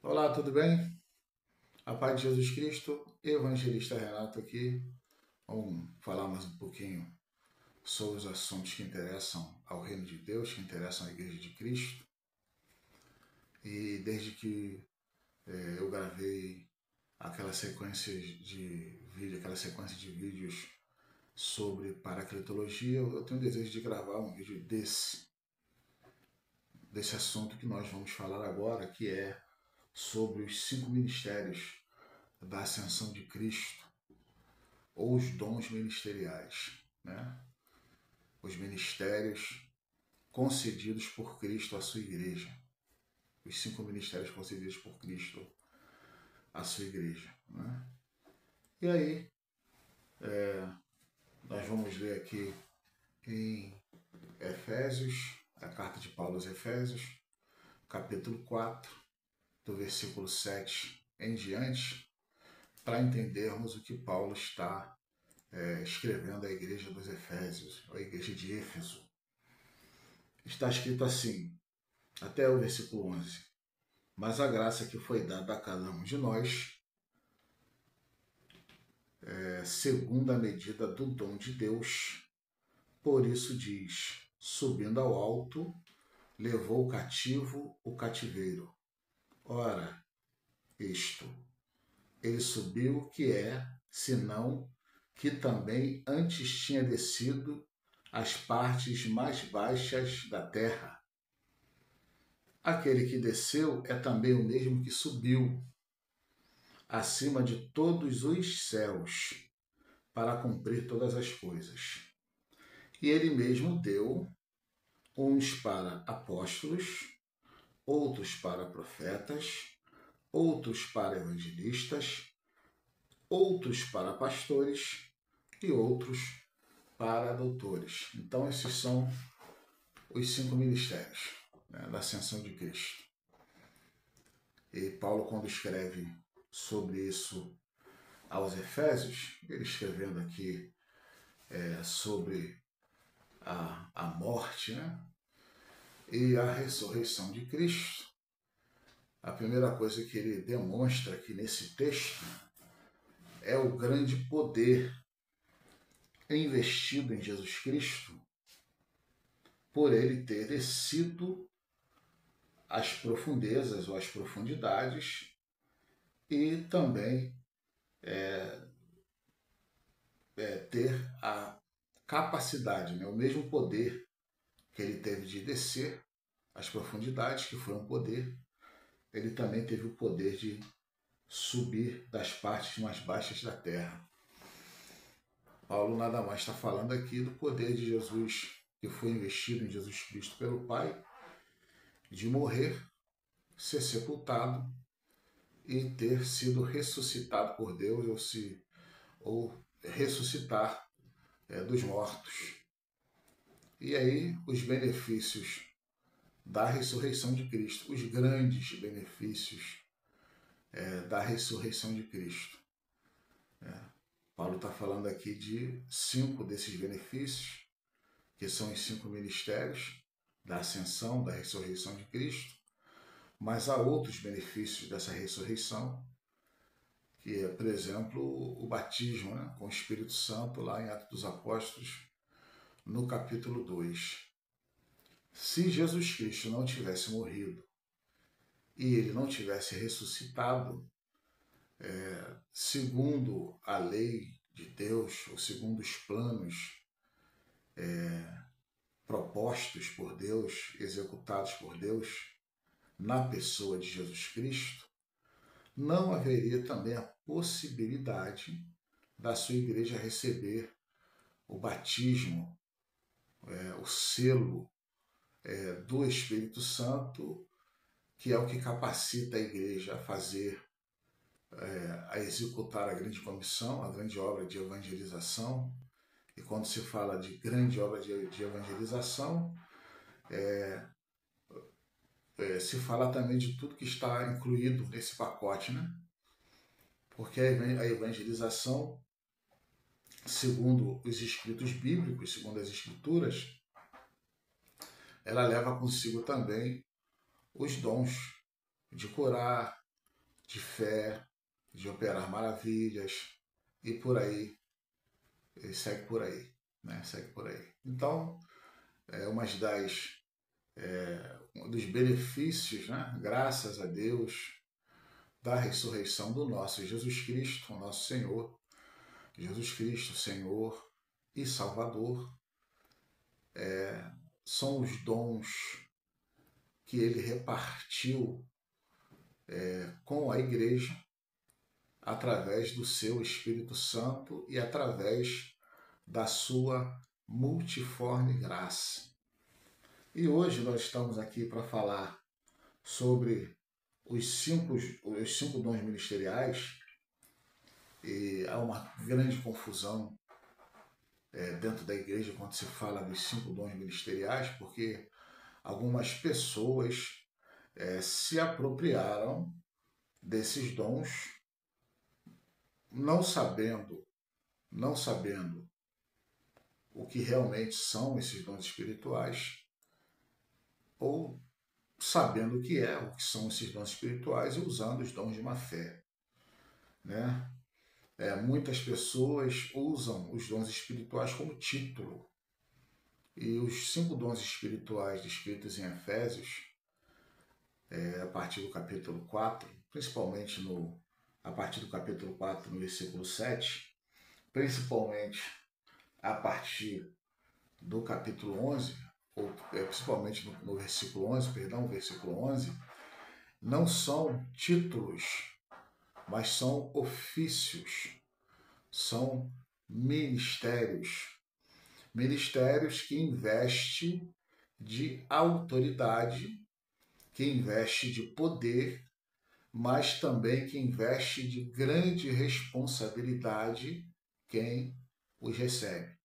Olá, tudo bem? A paz de Jesus Cristo, Evangelista Renato aqui. Vamos falar mais um pouquinho sobre os assuntos que interessam ao Reino de Deus, que interessam à Igreja de Cristo. E desde que eu gravei aquela sequência de vídeos sobre paracletologia, eu tenho o desejo de gravar um vídeo desse assunto que nós vamos falar agora, que é sobre os 5 ministérios da Ascensão de Cristo, ou os dons ministeriais, né? Os ministérios concedidos por Cristo à sua igreja. Os 5 ministérios concedidos por Cristo à sua igreja, né? E aí, nós vamos ler aqui em Efésios, a carta de Paulo aos Efésios, capítulo 4, do versículo 7 em diante, para entendermos o que Paulo está escrevendo à igreja dos Efésios, à igreja de Éfeso. Está escrito assim, até o versículo 11. Mas a graça que foi dada a cada um de nós, segundo a medida do dom de Deus, por isso diz, subindo ao alto, levou cativo o cativeiro. Ora, isto, ele subiu que é, senão que também antes tinha descido às partes mais baixas da terra. Aquele que desceu é também o mesmo que subiu acima de todos os céus, para cumprir todas as coisas. E ele mesmo deu uns para apóstolos, outros para profetas, outros para evangelistas, outros para pastores e outros para doutores. Então esses são os 5 ministérios, né, da Ascensão de Cristo. E Paulo, quando escreve sobre isso aos Efésios, ele escrevendo aqui sobre a morte, né, e a ressurreição de Cristo, a primeira coisa que ele demonstra aqui nesse texto é o grande poder investido em Jesus Cristo por ele ter descido às profundezas ou às profundidades e também ter a capacidade, né, o mesmo poder que ele teve de descer às profundidades, que foi um poder, ele também teve o poder de subir das partes mais baixas da terra. Paulo nada mais está falando aqui do poder de Jesus, que foi investido em Jesus Cristo pelo Pai, de morrer, ser sepultado e ter sido ressuscitado por Deus, ou ressuscitar dos mortos. E aí os benefícios da ressurreição de Cristo, os grandes benefícios da ressurreição de Cristo. Paulo está falando aqui de 5 desses benefícios, que são os 5 ministérios da ascensão, da ressurreição de Cristo, mas há outros benefícios dessa ressurreição, que é, por exemplo, o batismo, né, com o Espírito Santo, lá em Atos dos Apóstolos, no capítulo 2. Se Jesus Cristo não tivesse morrido e ele não tivesse ressuscitado, segundo a lei de Deus, ou segundo os planos propostos por Deus, executados por Deus, na pessoa de Jesus Cristo, não haveria também a possibilidade da sua igreja receber o batismo, o selo do Espírito Santo, que é o que capacita a igreja a fazer, a executar a grande comissão, a grande obra de evangelização. E quando se fala de grande obra de evangelização, se fala também de tudo que está incluído nesse pacote, né? Porque a evangelização, segundo os escritos bíblicos, segundo as escrituras, ela leva consigo também os dons de curar, de fé, de operar maravilhas e por aí, e segue por aí, né? Segue por aí. Então, um dos benefícios, né? Graças a Deus, da ressurreição do nosso Jesus Cristo, o nosso Senhor, Jesus Cristo, Senhor e Salvador, são os dons que ele repartiu com a igreja através do seu Espírito Santo e através da sua multiforme graça. E hoje nós estamos aqui para falar sobre os cinco dons ministeriais, e há uma grande confusão dentro da igreja quando se fala dos cinco dons ministeriais, porque algumas pessoas se apropriaram desses dons, não sabendo o que realmente são esses dons espirituais, ou sabendo o que são esses dons espirituais e usando os dons de má fé, né? Muitas pessoas usam os dons espirituais como título, e os cinco dons espirituais descritos em Efésios, a partir do capítulo 4, principalmente a partir do capítulo 4, no versículo 7, principalmente a partir do capítulo 11, ou principalmente no versículo 11, versículo 11, não são títulos, mas são ofícios, são ministérios. Ministérios que investem de autoridade, que investe de poder, mas também que investe de grande responsabilidade quem os recebe.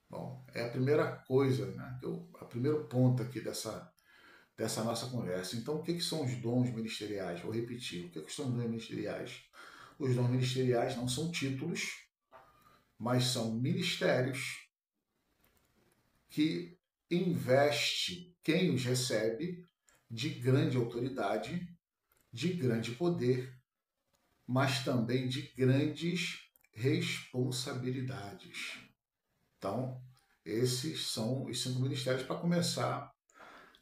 Bom, é a primeira coisa, né? O primeiro ponto aqui dessa nossa conversa. Então, o que são os dons ministeriais? Vou repetir. O que são os dons ministeriais? Os dons ministeriais não são títulos, mas são ministérios que investe quem os recebe de grande autoridade, de grande poder, mas também de grandes responsabilidades. Então, esses são os cinco ministérios para começar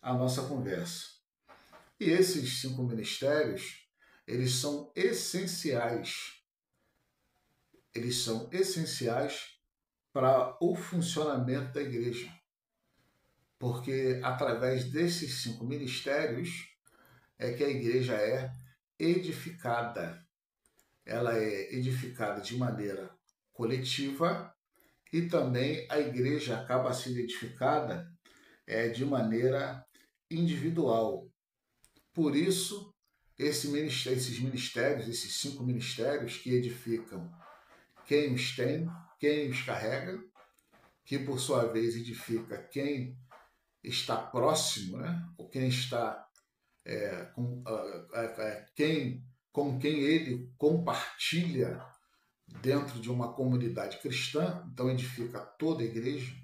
a nossa conversa. E esses cinco ministérios, eles são essenciais. Eles são essenciais para o funcionamento da igreja. Porque através desses cinco ministérios é que a igreja é edificada. Ela é edificada de maneira coletiva e também a igreja acaba sendo edificada de maneira individual. Por isso, esses ministérios, esses cinco ministérios que edificam quem os tem, quem os carrega, que por sua vez edifica quem está próximo, né? Ou quem está com quem ele compartilha dentro de uma comunidade cristã, então edifica toda a igreja,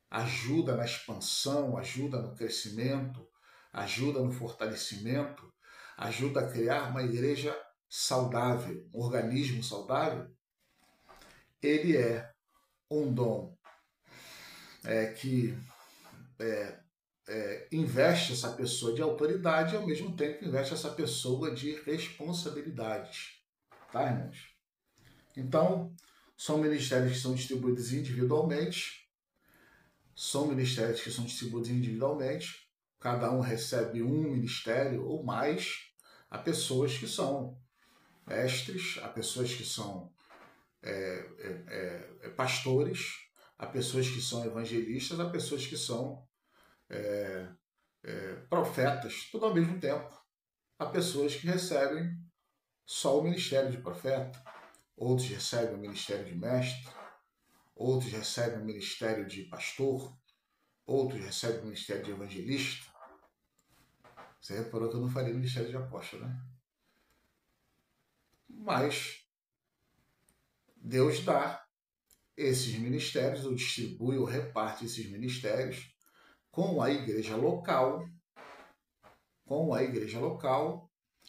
ajuda na expansão, ajuda no crescimento, ajuda no fortalecimento, ajuda a criar uma igreja saudável, um organismo saudável. Ele é um dom que investe essa pessoa de autoridade e ao mesmo tempo investe essa pessoa de responsabilidades. Tá, irmãos? Então, são ministérios que são distribuídos individualmente, cada um recebe um ministério ou mais. Há pessoas que são mestres, há pessoas que são pastores, há pessoas que são evangelistas, há pessoas que são profetas, tudo ao mesmo tempo. Há pessoas que recebem só o ministério de profeta, outros recebem o ministério de mestre, outros recebem o ministério de pastor, outros recebem o ministério de evangelista. Você reparou que eu não falei ministério de apóstolo, né? Mas Deus dá esses ministérios, ou distribui ou reparte esses ministérios com a igreja local,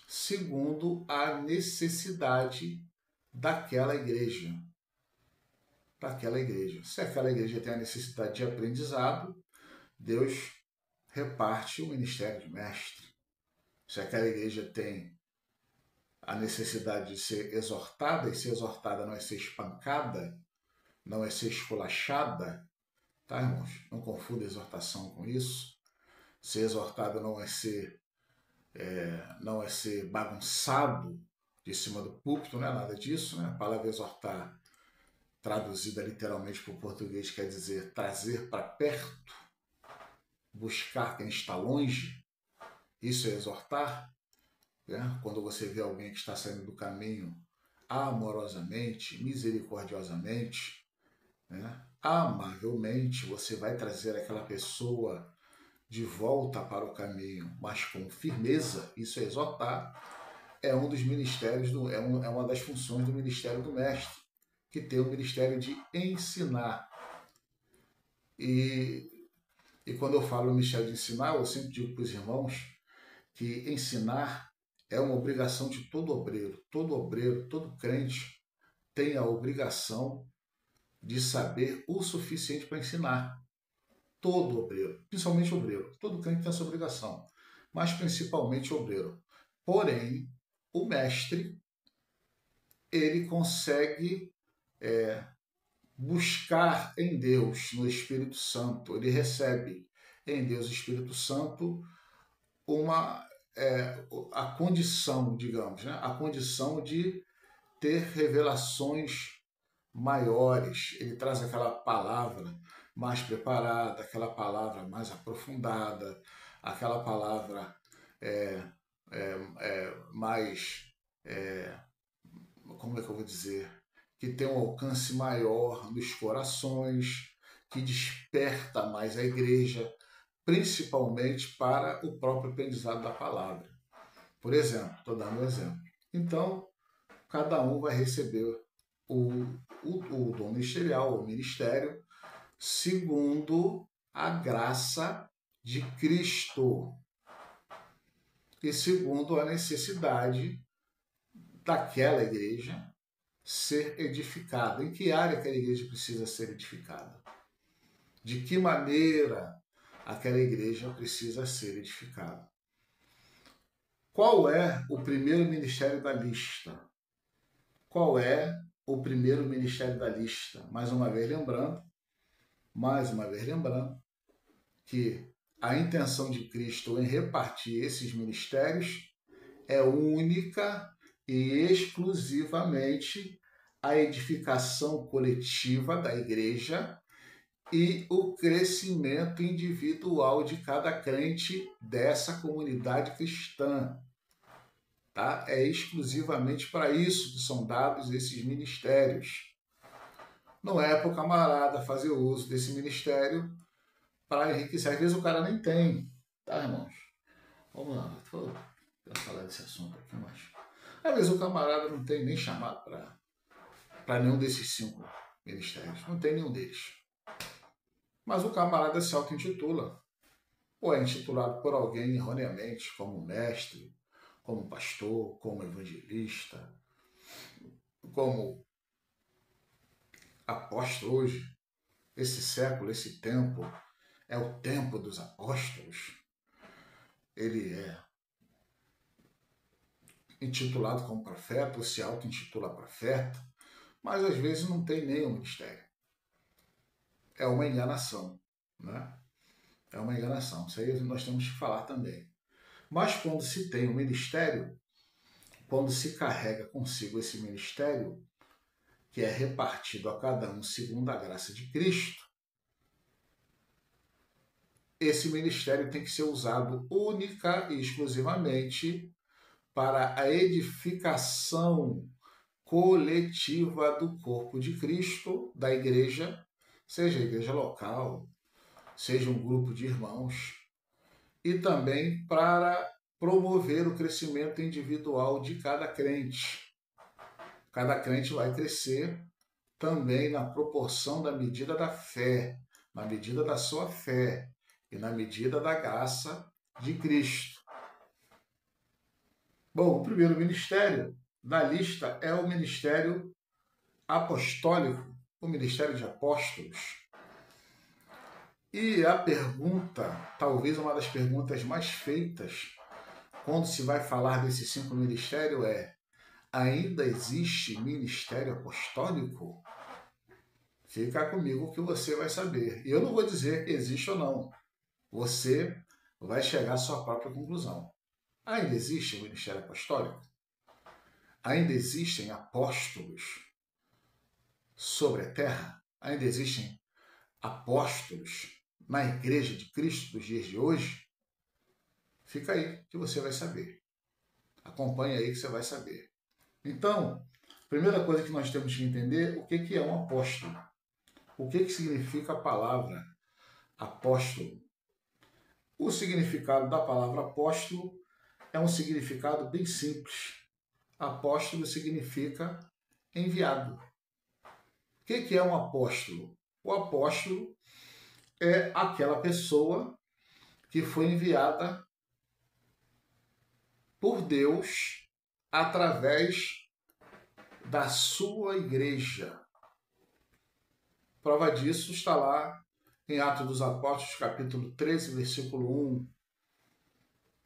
segundo a necessidade daquela igreja. Se aquela igreja tem a necessidade de aprendizado, Deus reparte o ministério de mestre. Se aquela igreja tem a necessidade de ser exortada, e ser exortada não é ser espancada, não é ser esculachada, tá, irmãos? Não confunda exortação com isso. Ser exortado não é ser bagunçado de cima do púlpito, não é nada disso, né? A palavra exortar, traduzida literalmente para o português, quer dizer trazer para perto, buscar quem está longe. Isso é exortar. Né? Quando você vê alguém que está saindo do caminho amorosamente, misericordiosamente, né? Amavelmente, você vai trazer aquela pessoa de volta para o caminho, mas com firmeza. Isso é exortar. É um dos ministérios, é uma das funções do ministério do mestre, que tem o ministério de ensinar. E quando eu falo no ministério de ensinar, eu sempre digo para os irmãos que ensinar é uma obrigação de todo obreiro, todo crente tem a obrigação de saber o suficiente para ensinar. Todo obreiro, principalmente obreiro, todo crente tem essa obrigação, mas principalmente obreiro. Porém, o mestre, ele consegue buscar em Deus, no Espírito Santo, ele recebe em Deus, Espírito Santo, a condição, digamos, né? A condição de ter revelações maiores. Ele traz aquela palavra mais preparada, aquela palavra mais aprofundada, aquela palavra mais, como é que eu vou dizer, que tem um alcance maior nos corações, que desperta mais a igreja, principalmente para o próprio aprendizado da palavra. Por exemplo, estou dando um exemplo. Então, cada um vai receber o dom ministerial, o ministério, segundo a graça de Cristo e segundo a necessidade daquela igreja ser edificada. Em que área aquela igreja precisa ser edificada? De que maneira aquela igreja precisa ser edificada? Qual é o primeiro ministério da lista? Qual é o primeiro ministério da lista? Mais uma vez lembrando que a intenção de Cristo em repartir esses ministérios é única e exclusivamente a edificação coletiva da igreja e o crescimento individual de cada crente dessa comunidade cristã. Tá? É exclusivamente para isso que são dados esses ministérios. Não é para o camarada fazer uso desse ministério para enriquecer. Às vezes o cara nem tem, tá, irmãos? Vamos lá, vou falar desse assunto aqui, mas às vezes o camarada não tem nem chamado para nenhum desses 5 ministérios. Não tem nenhum deles. Mas o camarada se auto-intitula. Ou é intitulado por alguém erroneamente como mestre, como pastor, como evangelista, como apóstolo hoje. Esse século, esse tempo, é o tempo dos apóstolos. Ele é intitulado como profeta, ou se auto-intitula profeta, mas às vezes não tem nenhum ministério. É uma enganação, né? É uma enganação. Isso aí nós temos que falar também. Mas quando se tem um ministério, quando se carrega consigo esse ministério, que é repartido a cada um segundo a graça de Cristo, esse ministério tem que ser usado única e exclusivamente para a edificação coletiva do corpo de Cristo, da igreja, seja a igreja local, seja um grupo de irmãos, e também para promover o crescimento individual de cada crente. Cada crente vai crescer também na proporção da medida da fé, na medida da sua fé e na medida da graça de Cristo. Bom, o primeiro ministério da lista é o ministério apostólico, o ministério de apóstolos. E a pergunta, talvez uma das perguntas mais feitas quando se vai falar desses 5 ministérios é: ainda existe ministério apostólico? Fica comigo que você vai saber. E eu não vou dizer existe ou não. Você vai chegar à sua própria conclusão. Ainda existe o ministério apostólico? Ainda existem apóstolos sobre a terra? Ainda existem apóstolos na Igreja de Cristo dos dias de hoje? Fica aí que você vai saber. Acompanhe aí que você vai saber. Então, primeira coisa que nós temos que entender, o que é um apóstolo? O que significa a palavra apóstolo? O significado da palavra apóstolo é um significado bem simples. Apóstolo significa enviado. O que é um apóstolo? O apóstolo é aquela pessoa que foi enviada por Deus através da sua igreja. Prova disso está lá em Atos dos Apóstolos, capítulo 13, versículo 1,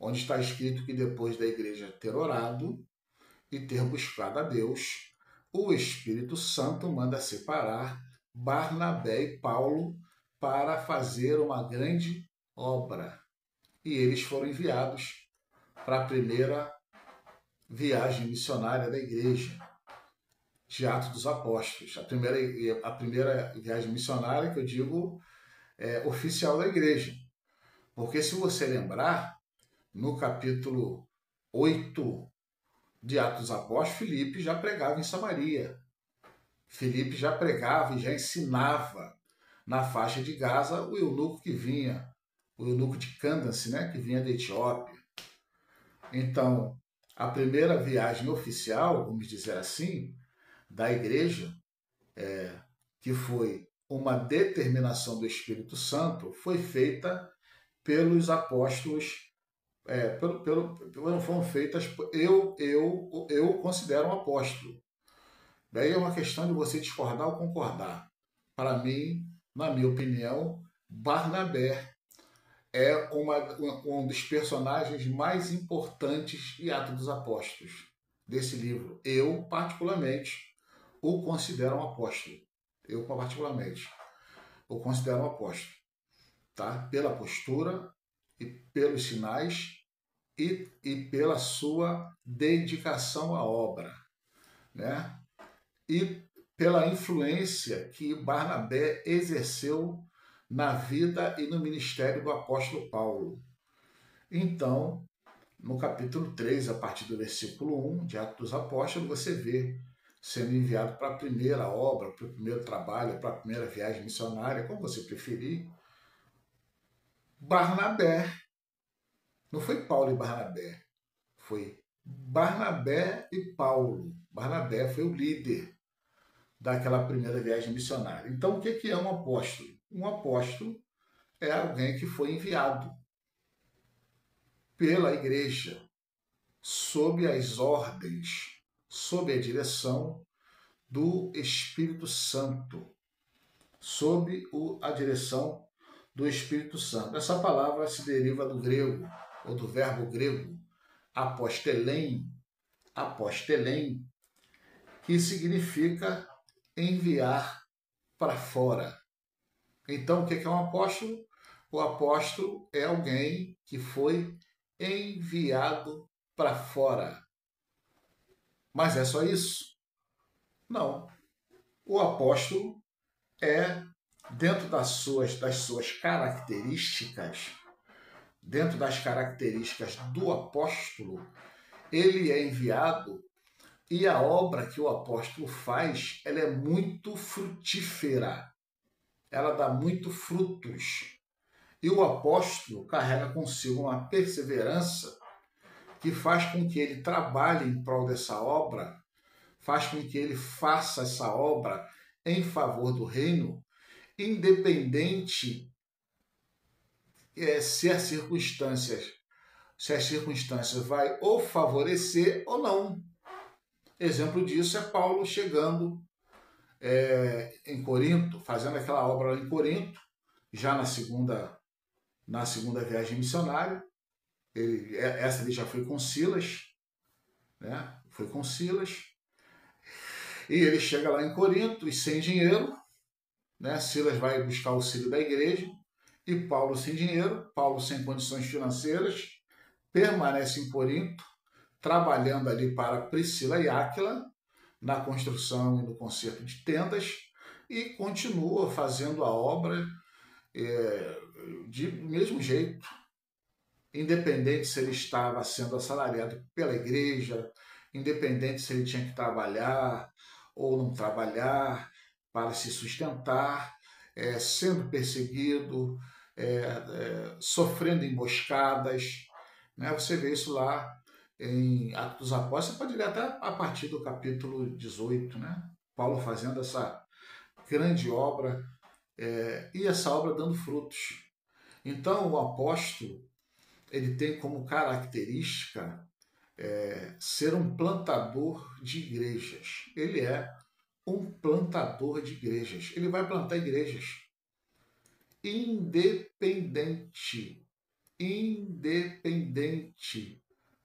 onde está escrito que depois da igreja ter orado e ter buscado a Deus, o Espírito Santo manda separar Barnabé e Paulo para fazer uma grande obra. E eles foram enviados para a primeira viagem missionária da igreja, de Atos dos Apóstolos. A primeira viagem missionária que eu digo oficial da igreja. Porque se você lembrar, no capítulo 8 de Atos dos Apóstolos, Filipe já pregava em Samaria. Filipe já pregava e já ensinava na faixa de Gaza o eunuco que vinha, o eunuco de Cândace, que vinha da Etiópia. Então, a primeira viagem oficial, vamos dizer assim, da igreja, que foi uma determinação do Espírito Santo, foi feita pelos apóstolos, foram feitas, eu considero um apóstolo. Daí é uma questão de você discordar ou concordar. Para mim, na minha opinião, Barnabé é um dos personagens mais importantes de Atos dos Apóstolos, desse livro. Eu, particularmente, o considero um apóstolo. Eu, particularmente, o considero um apóstolo. Tá? Pela postura e pelos sinais e pela sua dedicação à obra, né? E pela influência que Barnabé exerceu na vida e no ministério do apóstolo Paulo. Então, no capítulo 3, a partir do versículo 1 de Atos dos Apóstolos, você vê sendo enviado para a primeira obra, para o primeiro trabalho, para a primeira viagem missionária, como você preferir, Barnabé. Não foi Paulo e Barnabé, foi Barnabé e Paulo. Barnabé foi o líder daquela primeira viagem missionária. Então, o que é um apóstolo? Um apóstolo é alguém que foi enviado pela igreja, sob as ordens, sob a direção do Espírito Santo, sob a direção do Espírito Santo. Essa palavra se deriva do grego, ou do verbo grego, apostelein, que significa enviar para fora. Então, o que é um apóstolo? O apóstolo é alguém que foi enviado para fora. Mas é só isso? Não. O apóstolo é, dentro das suas características, dentro das características do apóstolo, ele é enviado e a obra que o apóstolo faz, ela é muito frutífera. Ela dá muito frutos. E o apóstolo carrega consigo uma perseverança que faz com que ele trabalhe em prol dessa obra, faz com que ele faça essa obra em favor do reino, independente se as circunstâncias se as circunstâncias vai ou favorecer ou não. Exemplo disso é Paulo chegando em Corinto, fazendo aquela obra lá em Corinto, já na segunda viagem missionária. Essa ele já foi com Silas, né? Foi com Silas. E ele chega lá em Corinto e sem dinheiro, né? Silas vai buscar o auxílio da igreja e Paulo sem dinheiro, Paulo sem condições financeiras, permanece em Corinto, trabalhando ali para Priscila e Áquila, na construção e no conserto de tendas, e continua fazendo a obra de mesmo jeito, independente se ele estava sendo assalariado pela igreja, independente se ele tinha que trabalhar ou não trabalhar para se sustentar, sendo perseguido, sofrendo emboscadas. Né? Você vê isso lá em Atos dos Apóstolos, você pode ler até a partir do capítulo 18, né? Paulo fazendo essa grande obra e essa obra dando frutos. Então, o apóstolo ele tem como característica ser um plantador de igrejas. Ele é um plantador de igrejas. Ele vai plantar igrejas independente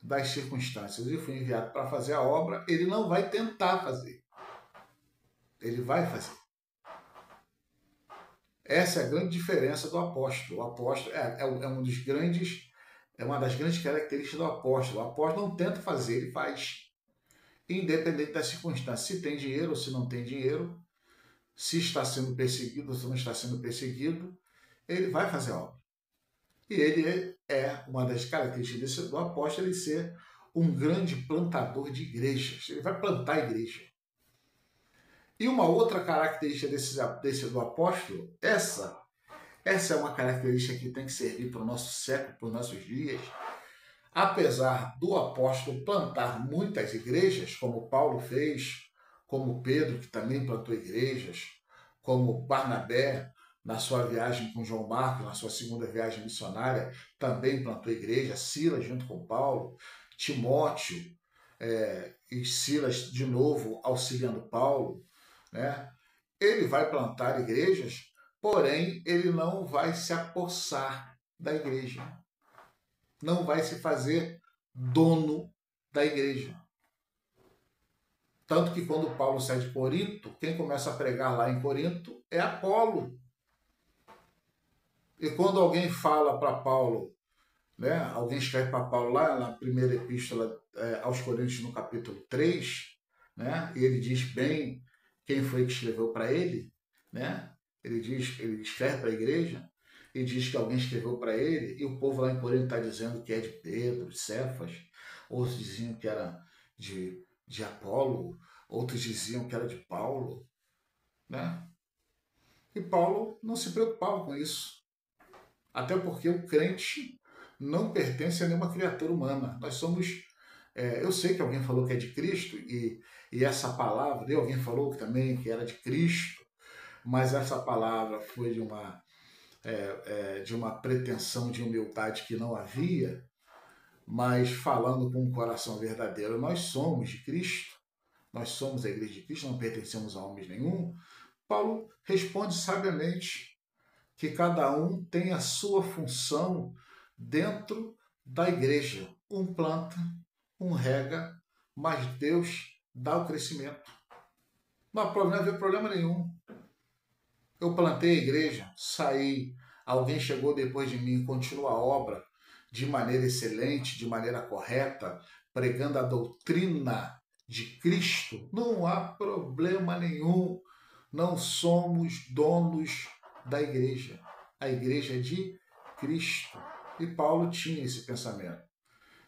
das circunstâncias. Ele foi enviado para fazer a obra, ele não vai tentar fazer. Ele vai fazer. Essa é a grande diferença do apóstolo. O apóstolo é uma das grandes características do apóstolo. O apóstolo não tenta fazer, ele faz. Independente das circunstâncias. Se tem dinheiro ou se não tem dinheiro, se está sendo perseguido ou se não está sendo perseguido, ele vai fazer a obra. E ele é uma das características do apóstolo, ele ser um grande plantador de igrejas. Ele vai plantar a igreja. E uma outra característica do apóstolo, essa é uma característica que tem que servir para o nosso século, para os nossos dias. Apesar do apóstolo plantar muitas igrejas, como Paulo fez, como Pedro, que também plantou igrejas, como Barnabé, na sua viagem com João Marcos, na sua segunda viagem missionária, também plantou igreja, Silas junto com Paulo, Timóteo e Silas de novo auxiliando Paulo, né? Ele vai plantar igrejas, porém ele não vai se apossar da igreja, não vai se fazer dono da igreja. Tanto que quando Paulo sai de Corinto, quem começa a pregar lá em Corinto é Apolo. E quando alguém fala para Paulo, né, alguém escreve para Paulo lá na primeira epístola aos Coríntios, no capítulo 3, né, e ele diz bem quem foi que escreveu para ele, né? Ele escreve para a igreja e diz que alguém escreveu para ele, e o povo lá em Corinto está dizendo que é de Pedro, de Cefas, outros diziam que era de Apolo, outros diziam que era de Paulo, né? E Paulo não se preocupava com isso, até porque o crente não pertence a nenhuma criatura humana. Nós somos... eu sei que alguém falou que é de Cristo, e essa palavra, e alguém falou também que era de Cristo, mas essa palavra foi de uma pretensão de humildade que não havia, mas falando com um coração verdadeiro, nós somos de Cristo, nós somos a igreja de Cristo, não pertencemos a homens nenhum. Paulo responde sabiamente que cada um tem a sua função dentro da igreja. Um planta, um rega, mas Deus dá o crescimento. Não havia problema nenhum. Eu plantei a igreja, saí, alguém chegou depois de mim, continua a obra de maneira excelente, de maneira correta, pregando a doutrina de Cristo. Não há problema nenhum. Não somos donos da igreja. A igreja é de Cristo. E Paulo tinha esse pensamento.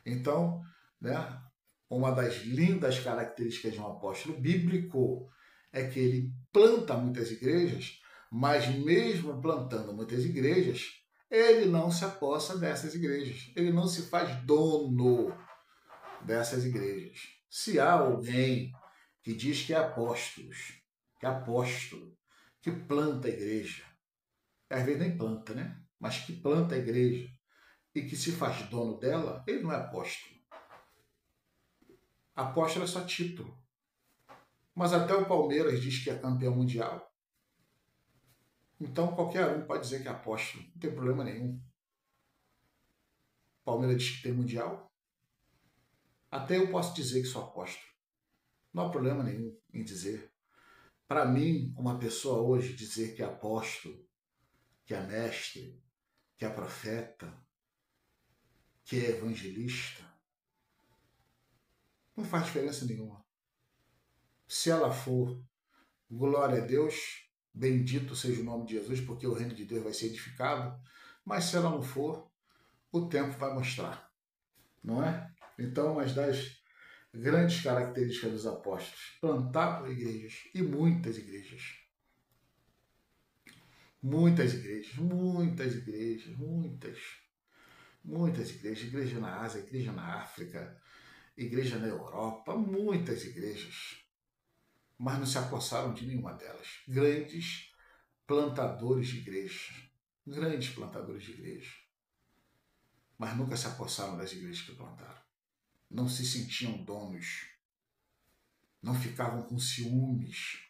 Então, né, uma das lindas características de um apóstolo bíblico é que ele planta muitas igrejas, mas mesmo plantando muitas igrejas, ele não se apossa dessas igrejas. Ele não se faz dono dessas igrejas. Se há alguém que diz que é apóstolo, que planta a igreja, às vezes nem planta, né? Mas que planta a igreja, e que se faz dono dela, ele não é apóstolo. Apóstolo é só título. Mas até o Palmeiras diz que é campeão mundial. Então qualquer um pode dizer que é apóstolo, não tem problema nenhum. O Palmeiras diz que tem mundial. Até eu posso dizer que sou apóstolo. Não há problema nenhum em dizer. Para mim, uma pessoa hoje dizer que é apóstolo, que é mestre, que é profeta, que é evangelista, não faz diferença nenhuma. Se ela for, glória a Deus, bendito seja o nome de Jesus, porque o reino de Deus vai ser edificado. Mas se ela não for, o tempo vai mostrar, não é? Então, uma das grandes características dos apóstolos: plantavam igrejas, e muitas igrejas. Muitas igrejas, muitas igrejas, muitas igrejas. Igreja na Ásia, igreja na África, igreja na Europa, muitas igrejas. Mas não se apossaram de nenhuma delas. Grandes plantadores de igrejas. Grandes plantadores de igrejas. Mas nunca se apossaram das igrejas que plantaram. Não se sentiam donos. Não ficavam com ciúmes.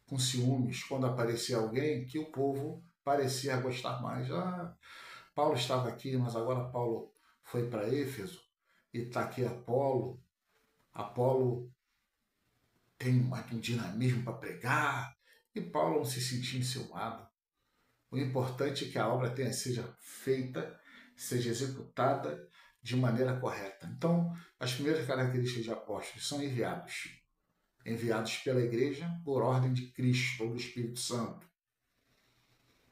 Com ciúmes quando aparecia alguém que o povo parecia gostar mais. Paulo estava aqui, mas agora Paulo foi para Éfeso e está aqui Apolo. Apolo tem um dinamismo para pregar e Paulo não se sentia enciumado. O importante é que a obra seja feita, seja executada de maneira correta. Então, as primeiras características de apóstolos são enviados. Enviados pela igreja por ordem de Cristo ou do Espírito Santo.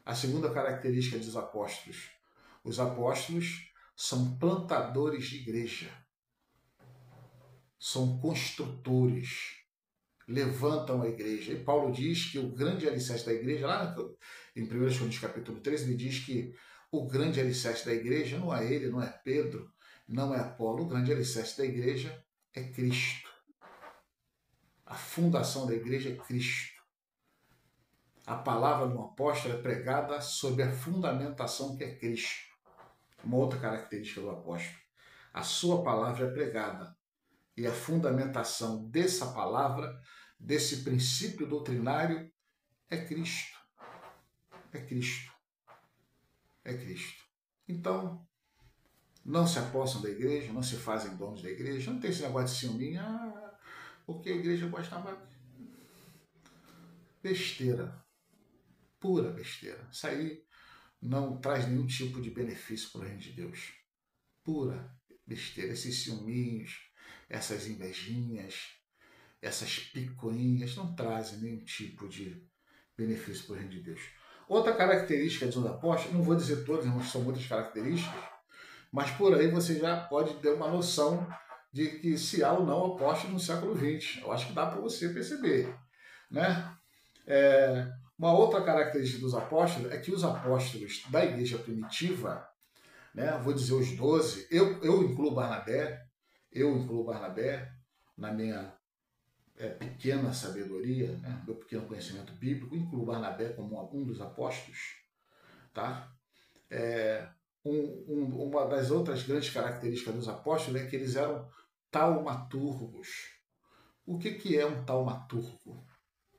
A segunda característica dos apóstolos: os apóstolos são plantadores de igreja. São construtores. Levantam a igreja. E Paulo diz que o grande alicerce da igreja, lá em 1 Coríntios capítulo 3, ele diz que o grande alicerce da igreja não é ele, não é Pedro, não é Apolo. O grande alicerce da igreja é Cristo. A fundação da igreja é Cristo. A palavra do apóstolo é pregada sob a fundamentação que é Cristo. Uma outra característica do apóstolo: a sua palavra é pregada e a fundamentação dessa palavra, desse princípio doutrinário, é Cristo. É Cristo. É Cristo. Então, não se apossam da igreja, não se fazem donos da igreja, não tem esse negócio de ciúminho, porque a igreja gostava. Besteira. Pura besteira. Isso aí não traz nenhum tipo de benefício para o reino de Deus. Pura besteira. Esses ciúminhos, essas invejinhas, essas picuinhas não trazem nenhum tipo de benefício para o reino de Deus. Outra característica dos apóstolos, não vou dizer todas, mas são muitas características, mas por aí você já pode ter uma noção de que se há ou não apóstolo no século XX. Eu acho que dá para você perceber, né? Uma outra característica dos apóstolos é que os apóstolos da igreja primitiva, né, vou dizer os 12, eu incluo Barnabé na minha pequena sabedoria, né, meu pequeno conhecimento bíblico, incluo Barnabé como um dos apóstolos, tá? Uma das outras grandes características dos apóstolos é que eles eram taumaturgos. O que é um taumaturgo?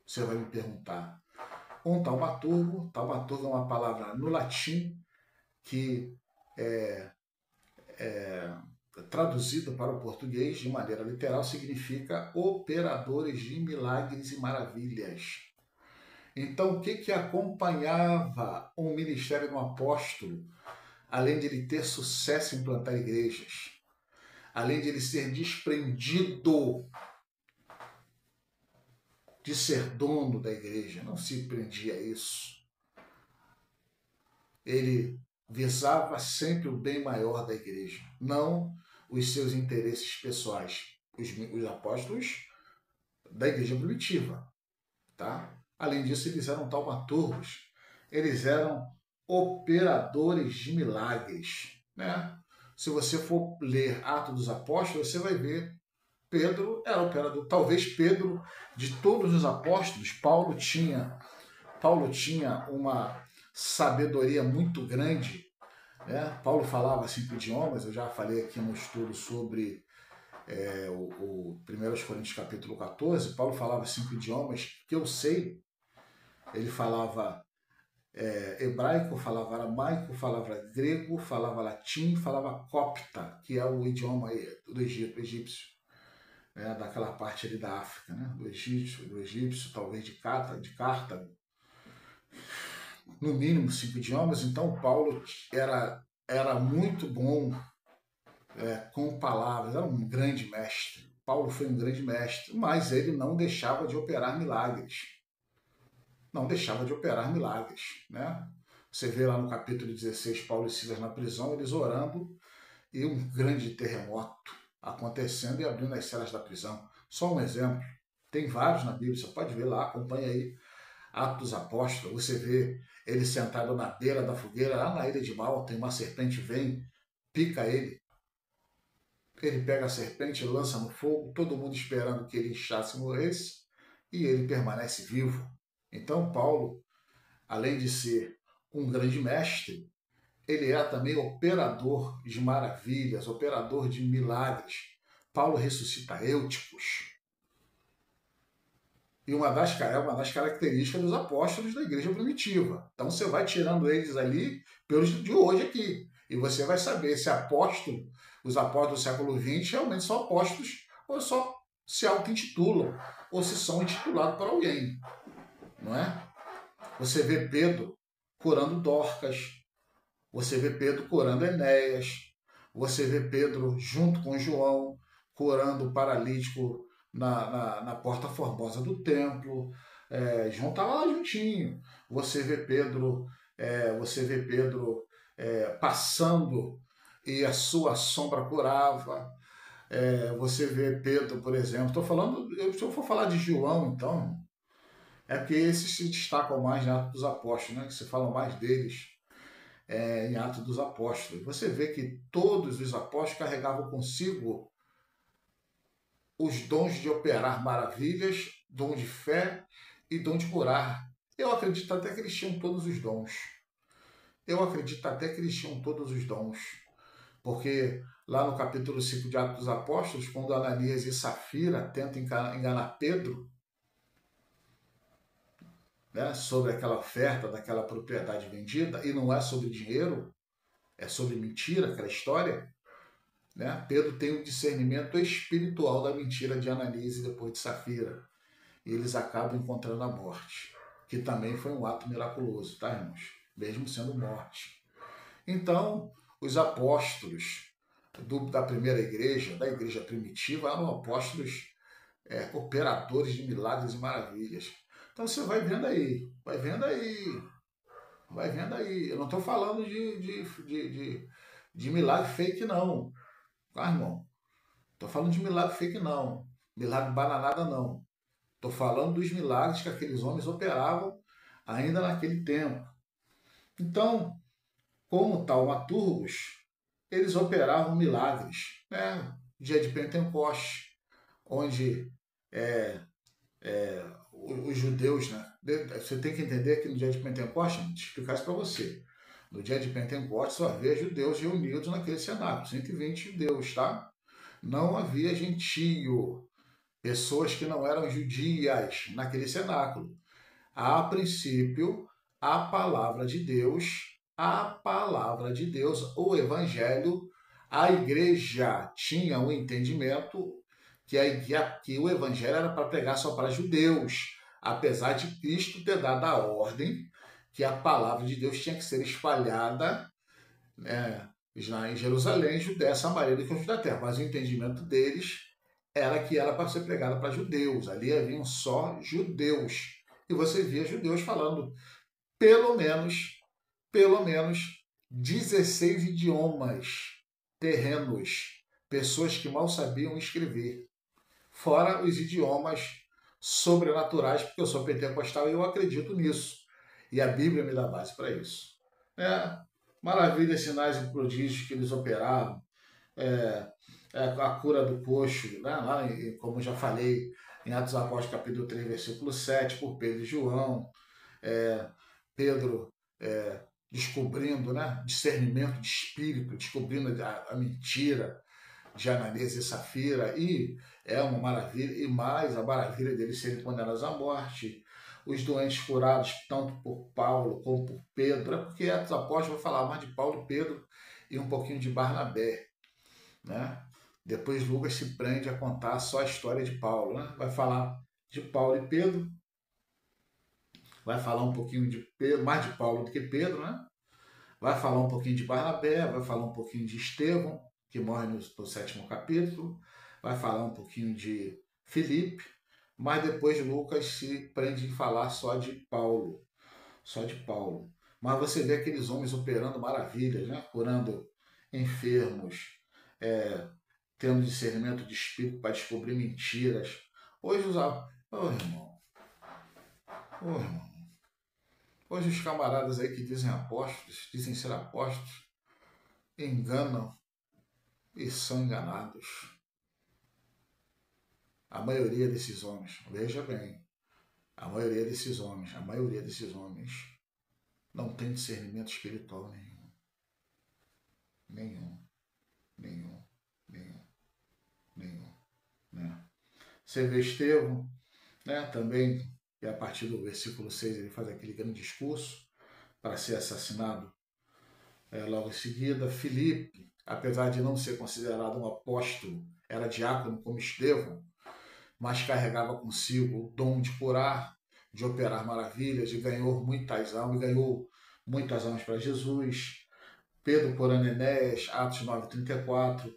Você vai me perguntar. Um taumaturgo é uma palavra no latim que traduzido para o português de maneira literal significa operadores de milagres e maravilhas. Então, o que acompanhava o ministério do apóstolo, além de ele ter sucesso em plantar igrejas, além de ele ser desprendido de ser dono da igreja, não se prendia a isso. Ele visava sempre o bem maior da igreja, não os seus interesses pessoais. Os apóstolos da igreja primitiva, tá? Além disso, eles eram taumaturgos, eles eram operadores de milagres, né? Se você for ler Atos dos Apóstolos, você vai ver Pedro era operador. Talvez Pedro, de todos os apóstolos, Paulo tinha uma sabedoria muito grande né? Paulo falava 5 idiomas, eu já falei aqui no estudo sobre o 1 Coríntios capítulo 14, Paulo falava 5 idiomas que eu sei. Ele falava hebraico, falava aramaico, falava grego, falava latim, falava copta, que é o idioma do Egito, egípcio, né? Daquela parte ali da África, né? Do egípcio, talvez de Cartago. No mínimo 5 idiomas. Então Paulo era muito bom com palavras, era um grande mestre. Paulo foi um grande mestre, mas ele não deixava de operar milagres. Não deixava de operar milagres, né? Você vê lá no capítulo 16, Paulo e Silas na prisão, eles orando e um grande terremoto acontecendo e abrindo as celas da prisão. Só um exemplo. Tem vários na Bíblia, você pode ver lá, acompanha aí. Atos dos Apóstolos, você vê ele sentado na beira da fogueira, lá na ilha de Malta, e uma serpente vem, pica ele. Ele pega a serpente, lança no fogo, todo mundo esperando que ele inchasse e morresse, e ele permanece vivo. Então, Paulo, além de ser um grande mestre, ele é também operador de maravilhas, operador de milagres. Paulo ressuscita eúticos. E uma das características dos apóstolos da igreja primitiva. Então você vai tirando eles ali pelos de hoje aqui. E você vai saber se os apóstolos do século XX realmente são apóstolos ou só se auto-intitulam, ou se são intitulados para alguém. Não é? Você vê Pedro curando Dorcas, você vê Pedro curando Enéas, você vê Pedro junto com João curando o paralítico na porta formosa do templo. João estava lá juntinho. Você vê Pedro, passando e a sua sombra curava. Você vê Pedro, por exemplo. Se eu for falar de João, então, é porque esses se destacam mais em Atos dos Apóstolos, né? Que se fala mais deles em Atos dos Apóstolos. Você vê que todos os apóstolos carregavam consigo os dons de operar maravilhas, dom de fé e dom de curar. Eu acredito até que eles tinham todos os dons. Porque lá no capítulo 5 de Atos dos Apóstolos, quando Ananias e Safira tentam enganar Pedro, né, sobre aquela oferta daquela propriedade vendida, e não é sobre dinheiro, é sobre mentira, aquela história, né? Pedro tem um discernimento espiritual da mentira de Ananias e depois de Safira. E eles acabam encontrando a morte, que também foi um ato miraculoso, tá, irmãos? Mesmo sendo morte. Então, os apóstolos da primeira igreja, da igreja primitiva, eram apóstolos operadores de milagres e maravilhas. Então você vai vendo aí. Eu não estou falando de milagre fake, não. Tá, irmão? Estou falando de milagre fake, não. Milagre bananada, não. Estou falando dos milagres que aqueles homens operavam ainda naquele tempo. Então, como taumaturgos, eles operavam milagres. Né? Dia de Pentecoste, onde os judeus, né? Você tem que entender que no dia de Pentecoste, deixa eu explicar isso para você. No dia de Pentecoste só havia judeus reunidos naquele cenáculo, 120 judeus, tá? Não havia gentio, pessoas que não eram judias naquele cenáculo. A princípio, a palavra de Deus, o evangelho, a igreja tinha um entendimento que o evangelho era para pregar só para judeus, apesar de Cristo ter dado a ordem que a palavra de Deus tinha que ser espalhada, né, em Jerusalém, Judéia, Samaria e confins da terra. Mas o entendimento deles era que era para ser pregada para judeus. Ali haviam só judeus. E você via judeus falando pelo menos 16 idiomas terrenos, pessoas que mal sabiam escrever. Fora os idiomas sobrenaturais, porque eu sou pentecostal e eu acredito nisso. E a Bíblia me dá base para isso. Maravilhas, sinais e prodígios que eles operavam. A cura do coxo, né? Lá, como já falei, em Atos dos Apóstolos, capítulo 3, versículo 7, por Pedro e João. Pedro descobrindo, né, discernimento de espírito, descobrindo a mentira de Ananias e Safira, e é uma maravilha, e mais a maravilha deles serem condenados à morte, os doentes curados tanto por Paulo como por Pedro, é porque Atos Apóstolos vai falar mais de Paulo e Pedro e um pouquinho de Barnabé, né? Depois Lucas se prende a contar só a história de Paulo, né? Vai falar de Paulo e Pedro, vai falar um pouquinho de Pedro, mais de Paulo do que Pedro, né? Vai falar um pouquinho de Barnabé, vai falar um pouquinho de Estevão, que morre no 7º capítulo, vai falar um pouquinho de Filipe, mas depois Lucas se prende em falar só de Paulo, só de Paulo. Mas você vê aqueles homens operando maravilhas, né? Curando enfermos, tendo discernimento de espírito para descobrir mentiras. Hoje os... irmão, irmão. Hoje os camaradas aí que dizem apóstolos, dizem ser apóstolos, enganam e são enganados. A maioria desses homens, veja bem, a maioria desses homens não tem discernimento espiritual nenhum. Nenhum. Né? Você vê Estevão, né, também, e a partir do versículo 6 ele faz aquele grande discurso para ser assassinado logo em seguida. Filipe, apesar de não ser considerado um apóstolo, era diácono como Estevão, mas carregava consigo o dom de curar, de operar maravilhas, e ganhou muitas almas para Jesus. Pedro curando Enéas, Atos 9:34,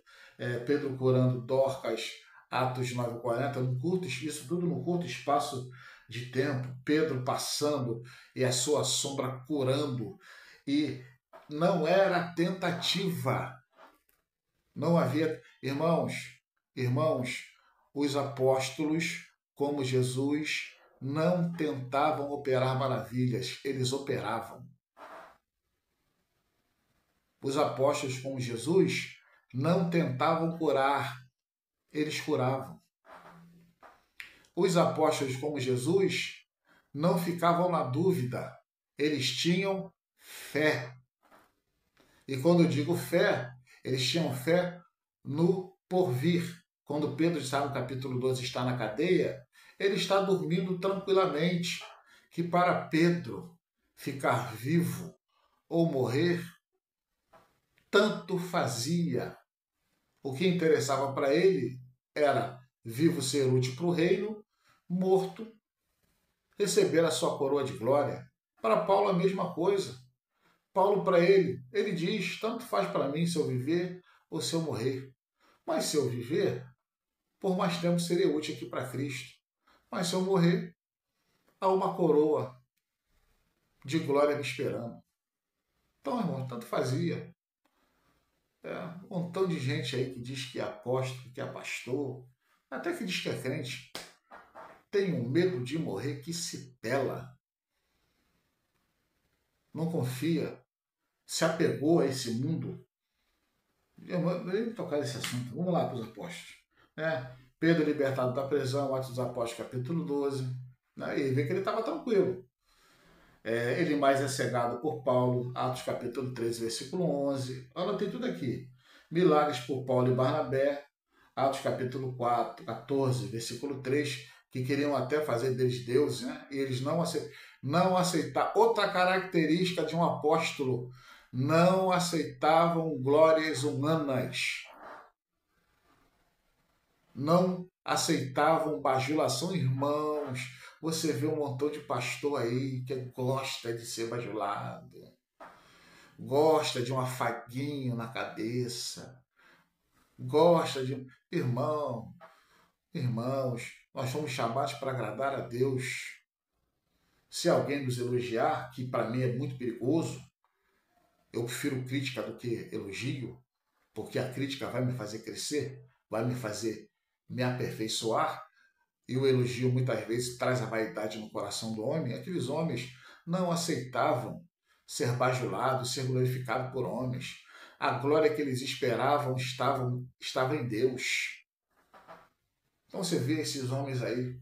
Pedro curando Dorcas, Atos 9:40, isso tudo no curto espaço de tempo, Pedro passando e a sua sombra curando, e não era tentativa, não havia, irmãos, os apóstolos, como Jesus, não tentavam operar maravilhas, eles operavam. Os apóstolos, como Jesus, não tentavam curar, eles curavam. Os apóstolos, como Jesus, não ficavam na dúvida, eles tinham fé. E quando eu digo fé, eles tinham fé no porvir. Quando Pedro está no capítulo 12, está na cadeia, ele está dormindo tranquilamente, que para Pedro ficar vivo ou morrer, tanto fazia. O que interessava para ele era vivo ser útil para o reino, morto receber a sua coroa de glória. Para Paulo a mesma coisa. Paulo para ele diz, tanto faz para mim se eu viver ou se eu morrer. Mas se eu viver, por mais tempo serei útil aqui para Cristo. Mas se eu morrer, há uma coroa de glória me esperando. Então, irmão, tanto fazia. Um montão de gente aí que diz que é apóstolo, que é pastor, até que diz que é crente, tem um medo de morrer que se pela. Não confia, se apegou a esse mundo. Eu vou tocar nesse assunto. Vamos lá para os apóstolos. Pedro libertado da prisão, Atos dos Apóstolos, capítulo 12. E vê que ele estava tranquilo. Ele mais é cegado por Paulo, Atos capítulo 13, versículo 11. Olha, tem tudo aqui. Milagres por Paulo e Barnabé, Atos capítulo 4, 14, versículo 3, que queriam até fazer deles deuses, né? E eles não aceitaram. Outra característica de um apóstolo, não aceitavam glórias humanas. Não aceitavam bajulação, irmãos. Você vê um montão de pastor aí que gosta de ser bajulado, gosta de um afaguinho na cabeça, gosta de... Irmãos, nós somos chamados para agradar a Deus. Se alguém nos elogiar, que para mim é muito perigoso, eu prefiro crítica do que elogio, porque a crítica vai me fazer crescer, vai me fazer me aperfeiçoar, e o elogio muitas vezes traz a vaidade no coração do homem. Aqueles homens não aceitavam ser bajulados, ser glorificados por homens. A glória que eles esperavam estava em Deus. Então você vê esses homens aí,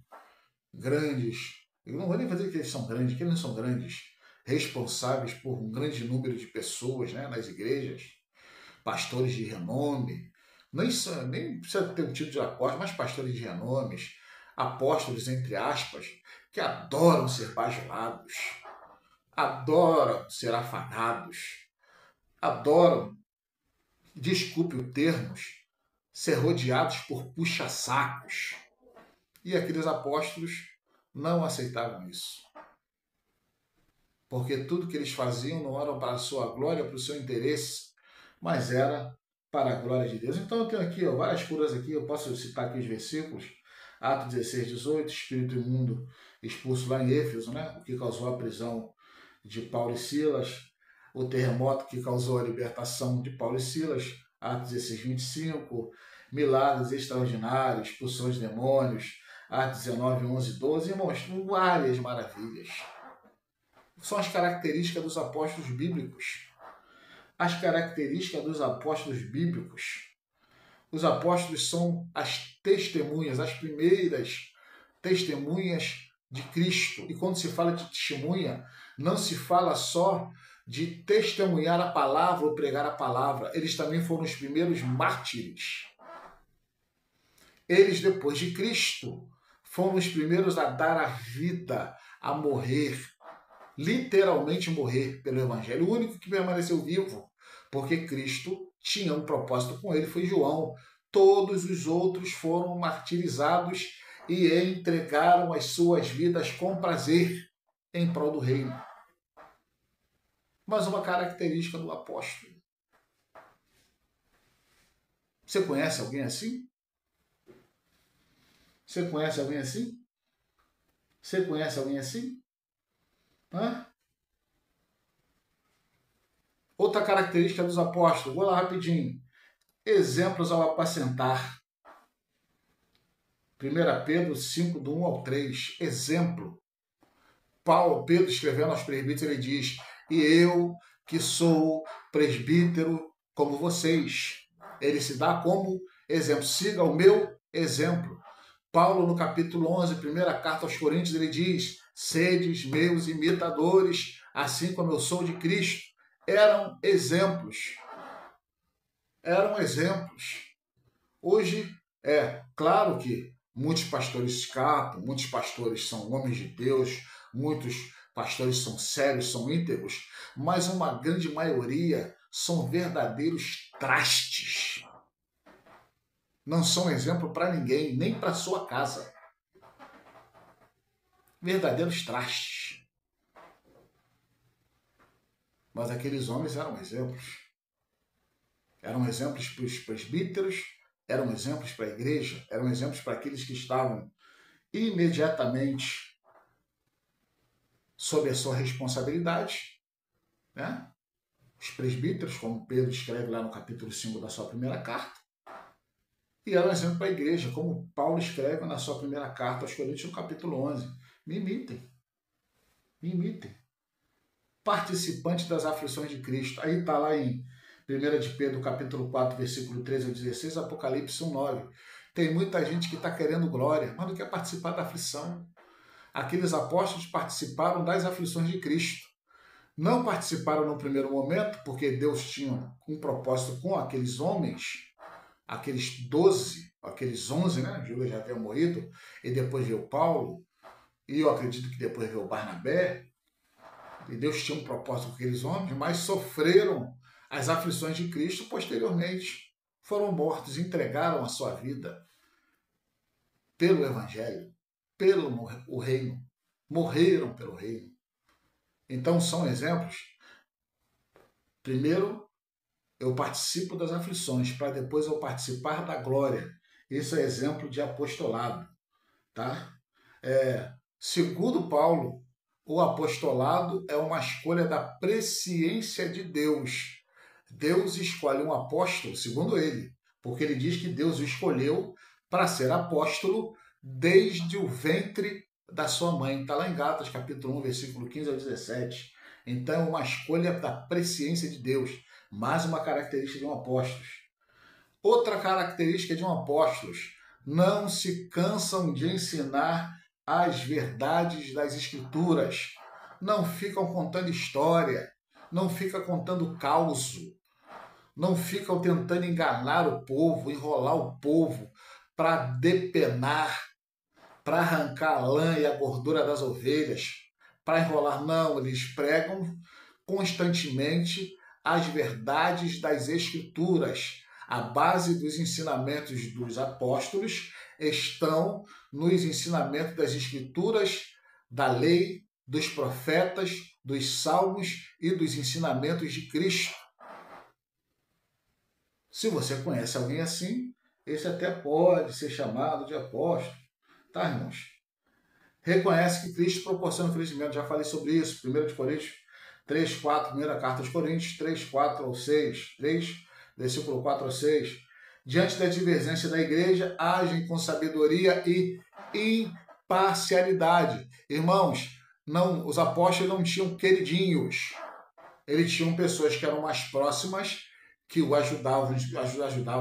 grandes. Eu não vou nem dizer que eles são grandes, que eles não são grandes. responsáveis por um grande número de pessoas, né, nas igrejas, pastores de renome, nem precisa ter o título de apóstolo, mas pastores de renomes, apóstolos, entre aspas, que adoram ser bajulados, adoram ser afanados, adoram, desculpe o termo, ser rodeados por puxa-sacos. E aqueles apóstolos não aceitavam isso. Porque tudo que eles faziam não era para a sua glória, para o seu interesse, mas era para a glória de Deus. Então eu tenho aqui várias curas aqui, eu posso citar aqui os versículos. Atos 16, 18, espírito imundo expulso lá em Éfeso, né? O que causou a prisão de Paulo e Silas, o terremoto que causou a libertação de Paulo e Silas, Atos 16, 25, milagres extraordinários, expulsões de demônios, Atos 19, 11 e 12, irmãos, várias maravilhas. São as características dos apóstolos bíblicos. As características dos apóstolos bíblicos. Os apóstolos são as testemunhas, as primeiras testemunhas de Cristo. E quando se fala de testemunha, não se fala só de testemunhar a palavra ou pregar a palavra. Eles também foram os primeiros mártires. Eles, depois de Cristo, foram os primeiros a dar a vida, a morrer, literalmente morrer pelo Evangelho. O único que permaneceu vivo, porque Cristo tinha um propósito com ele, foi João. Todos os outros foram martirizados e entregaram as suas vidas com prazer em prol do reino. Mas uma característica do apóstolo. Você conhece alguém assim? Você conhece alguém assim? Você conhece alguém assim? Hã? Outra característica dos apóstolos, vou lá rapidinho. Exemplos ao apacentar. 1 Pedro 5, do 1 ao 3. Exemplo. Pedro escrevendo aos presbíteros, ele diz: e eu que sou presbítero como vocês. Ele se dá como exemplo. Siga o meu exemplo. Paulo, no capítulo 11, primeira carta aos Coríntios, ele diz: sedes meus imitadores, assim como eu sou de Cristo. Eram exemplos. Eram exemplos. Hoje, claro que muitos pastores escapam, muitos pastores são homens de Deus, muitos pastores são sérios, são íntegros, mas uma grande maioria são verdadeiros trastes. Não são exemplo para ninguém, nem para sua casa. Verdadeiros trastes. Mas aqueles homens eram exemplos. Eram exemplos para os presbíteros, eram exemplos para a igreja, eram exemplos para aqueles que estavam imediatamente sob a sua responsabilidade, né? Os presbíteros, como Pedro escreve lá no capítulo 5 da sua primeira carta, e era um exemplo para a igreja, como Paulo escreve na sua primeira carta aos Coríntios, no capítulo 11. Me imitem. Me imitem. Participante das aflições de Cristo. Aí está lá em 1 de Pedro, capítulo 4, versículo 13 ao 16, Apocalipse 1, 9. Tem muita gente que está querendo glória, mas não quer participar da aflição. Aqueles apóstolos participaram das aflições de Cristo. Não participaram no primeiro momento, porque Deus tinha um propósito com aqueles homens, aqueles 12, aqueles 11, né? Judas já havia morrido, e depois veio Paulo, e eu acredito que depois veio Barnabé, e Deus tinha um propósito com aqueles homens, mas sofreram as aflições de Cristo posteriormente. Foram mortos, entregaram a sua vida pelo Evangelho, pelo o reino, morreram pelo reino. Então são exemplos. Primeiro, eu participo das aflições, para depois eu participar da glória. Isso é exemplo de apostolado. Tá? Segundo Paulo, o apostolado é uma escolha da presciência de Deus. Deus escolhe um apóstolo, segundo ele, porque ele diz que Deus o escolheu para ser apóstolo desde o ventre da sua mãe. Está lá em Gálatas, capítulo 1, versículo 15 ao 17. Então, é uma escolha da presciência de Deus. Mais uma característica de um apóstolo. Outra característica de um apóstolo: não se cansam de ensinar as verdades das Escrituras. não ficam contando história, não ficam contando caos, não ficam tentando enganar o povo, enrolar o povo para depenar, para arrancar a lã e a gordura das ovelhas, para enrolar. Não, eles pregam constantemente as verdades das Escrituras. A base dos ensinamentos dos apóstolos estão nos ensinamentos das Escrituras, da lei, dos profetas, dos salmos e dos ensinamentos de Cristo. Se você conhece alguém assim, esse até pode ser chamado de apóstolo. Tá, irmãos? Reconhece que Cristo proporciona o crescimento. Já falei sobre isso. 1 Coríntios 3, 4, primeira carta aos Coríntios 3, 4 ao 6. 3, versículo 4 ao 6. Diante da divergência da igreja, agem com sabedoria e imparcialidade. Irmãos, não, os apóstolos não tinham queridinhos. Eles tinham pessoas que eram mais próximas, que o ajudavam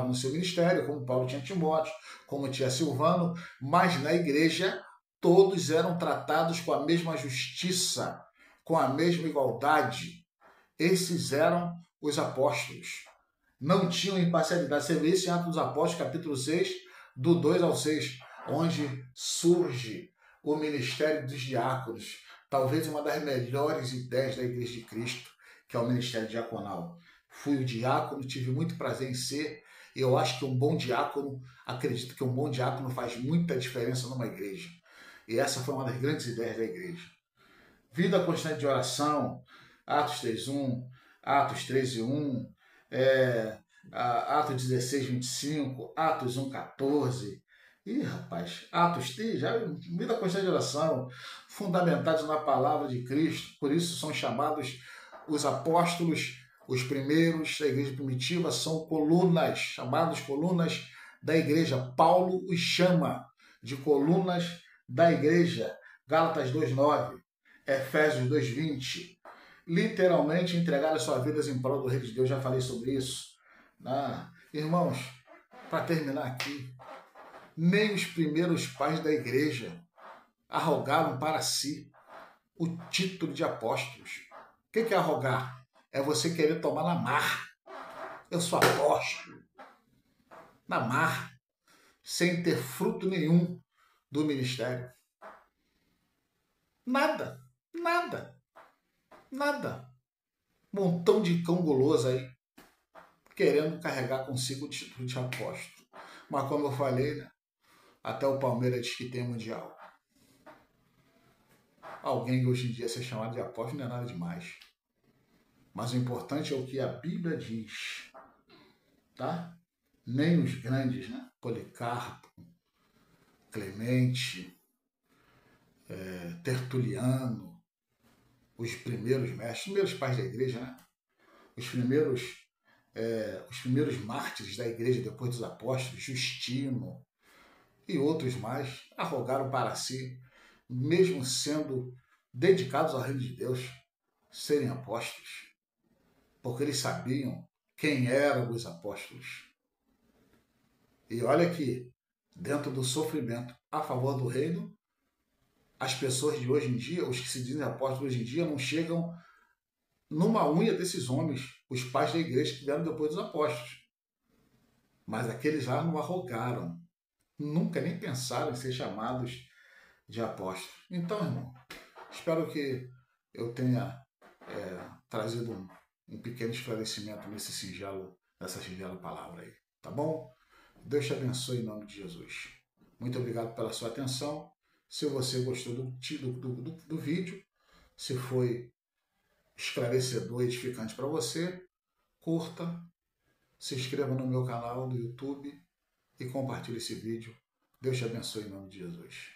no seu ministério, como Paulo tinha Timóteo, como tinha Silvano, mas na igreja todos eram tratados com a mesma justiça, com a mesma igualdade. Esses eram os apóstolos. Não tinham imparcialidade. Você vê isso em Atos dos Apóstolos, capítulo 6, do 2 ao 6, onde surge o ministério dos diáconos, talvez uma das melhores ideias da Igreja de Cristo, que é o ministério diaconal. Fui o diácono, tive muito prazer em ser. Eu acho que um bom diácono, acredito que um bom diácono faz muita diferença numa igreja. E essa foi uma das grandes ideias da igreja. Vida constante de oração, Atos 3:1, Atos 13:1, Atos 16:25, Atos 1:14. Ih, rapaz, Atos 3, já vida constante de oração, fundamentados na palavra de Cristo. Por isso são chamados os apóstolos. Os primeiros da igreja primitiva são colunas, chamados colunas da igreja. Paulo os chama de colunas da igreja. Gálatas 2:9, Efésios 2:20. Literalmente entregaram suas vidas em prol do reino de Deus. Já falei sobre isso. Irmãos, para terminar aqui, nem os primeiros pais da igreja arrogaram para si o título de apóstolos. O que é arrogar? É você querer tomar na mar. Eu sou apóstolo. Na mar. Sem ter fruto nenhum do ministério. Nada. Nada. Nada. Montão de cão guloso aí, querendo carregar consigo o título de apóstolo. Mas como eu falei, né? Até o Palmeiras diz que tem mundial. Alguém hoje em dia ser chamado de apóstolo não é nada demais. Mas o importante é o que a Bíblia diz, tá? Nem os grandes, né? Policarpo, Clemente, Tertuliano, os primeiros mestres, os primeiros pais da igreja, né? Os primeiros mártires da igreja depois dos apóstolos, Justino e outros mais, arrogaram para si, mesmo sendo dedicados ao reino de Deus, serem apóstolos. Porque eles sabiam quem eram os apóstolos. E olha que, dentro do sofrimento a favor do reino, as pessoas de hoje em dia, os que se dizem apóstolos hoje em dia, não chegam numa unha desses homens, os pais da igreja que vieram depois dos apóstolos. Mas aqueles lá não arrogaram, nunca nem pensaram em ser chamados de apóstolos. Então, irmão, espero que eu tenha trazido um pequeno esclarecimento nessa singela palavra aí, tá bom? Deus te abençoe em nome de Jesus. Muito obrigado pela sua atenção. Se você gostou do vídeo, se foi esclarecedor e edificante para você, curta, se inscreva no meu canal do YouTube e compartilhe esse vídeo. Deus te abençoe em nome de Jesus.